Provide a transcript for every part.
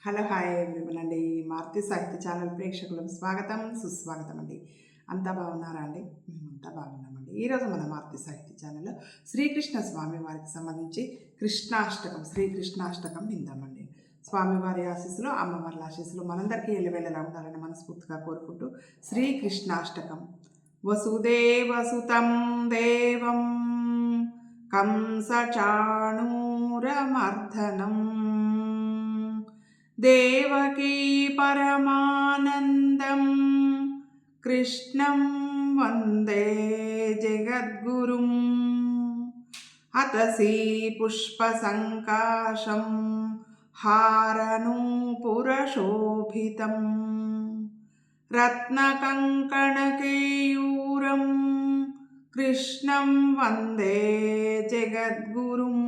Hello hi everyone అండి. మారుతి సాహిత్య channel ప్రేక్షకులకు స్వాగతం సుస్వాగతం అండి. అంతా బాగున్నారా అండి? మేమంతా బాగున్నామండి. ఈరోజు మన మారుతి సాహిత్య ఛానల్లో శ్రీకృష్ణ స్వామి వారికి సంబంధించి కృష్ణాష్టకం శ్రీకృష్ణాష్టకం విందామండి. స్వామివారి ఆశీస్సులు అమ్మవారి ఆశీస్సులు మనందరికీ ఎల్లవేళలా ఉండాలని మనస్ఫూర్తిగా కోరుకుంటూ శ్రీకృష్ణాష్టకం. వసుదేవసుతం దేవం కంసచాణూరమర్దనం దేవకీ పరమానందం కృష్ణం వందే జగద్గురుం అతసీ పుష్పసంకాశం హారనూపురశోభితం రత్నకంకణకేయూరం కృష్ణం వందే జగద్గురుం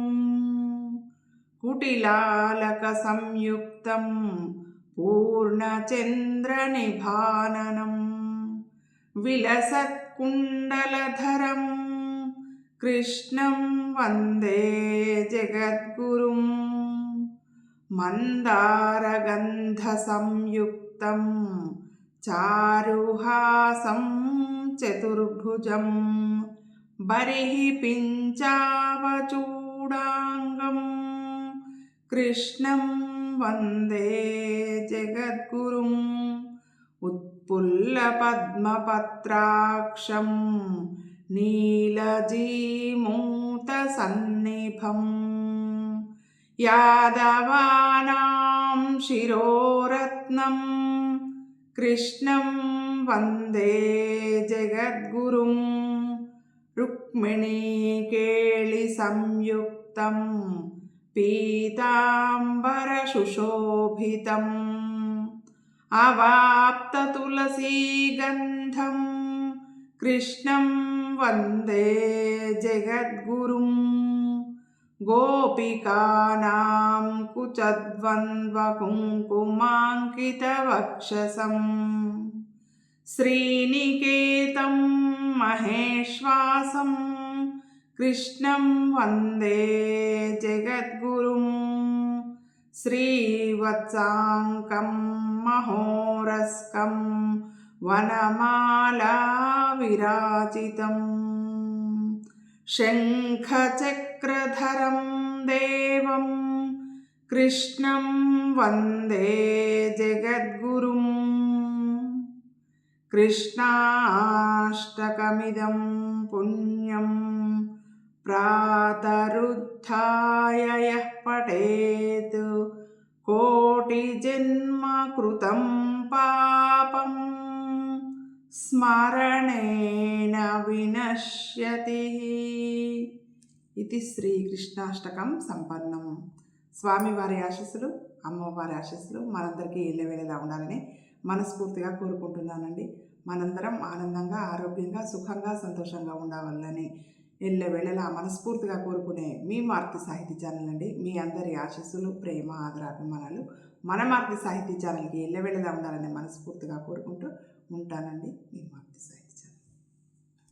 కుటిలాలక సంయుక్తం పూర్ణచంద్రనిభాననం విలసత్కుండలధరం కృష్ణం వందే జగద్గురుం మందారగంధ సంయుక్తం చారుహాసం చతుర్భుజం బరిహి పించావచూడాంగం కృష్ణం వందే జగద్గురుం ఉత్పుల్లపద్మపత్రాక్షం నీలజీమూతసన్నిభం యాదవానాం శిరోరత్నం కృష్ణం వందే జగద్గురుం రుక్మిణీకేళి సంయుక్తం పీతాంబరసుశోభితం అవాప్తతులసీగంధం కృష్ణం వందే జగద్గురుం గోపికానాం కుచద్వంద్వకుంకుమాంకితవక్షసం శ్రీనికేతం మహేశ్వాసం కృష్ణం వందే జగద్గురుం శ్రీవత్సాంకం మహోరస్కం వనమాలా విరాజితం శంఖచక్రధరం దేవం కృష్ణం వందే జగద్గురుం కృష్ణాష్టకమిదం పుణ్యం ప్రాతరుత్థాయ యః పఠేత్ కోటిజన్మకృతం పాపం స్మరణేన వినశ్యతి. ఇది శ్రీకృష్ణాష్టకం సంపన్నం. స్వామివారి ఆశీస్సులు అమ్మవారి ఆశీస్సులు మనందరికీ ఎల్లవేళలా ఉండాలని మనస్ఫూర్తిగా కోరుకుంటున్నానండి. మనందరం ఆనందంగా ఆరోగ్యంగా సుఖంగా సంతోషంగా ఉండవాలని ఎల్లవేళలా మనస్ఫూర్తిగా కోరుకునే మీ మారుతి సాహితీ ఛానల్ అండి. మీ అందరి ఆశీస్సులు ప్రేమ ఆదరాభిమానాలు మన మారుతి సాహితీ ఛానల్కి ఎల్లవేళలా ఉండాలని మనస్ఫూర్తిగా కోరుకుంటూ ఉంటానండి. మీ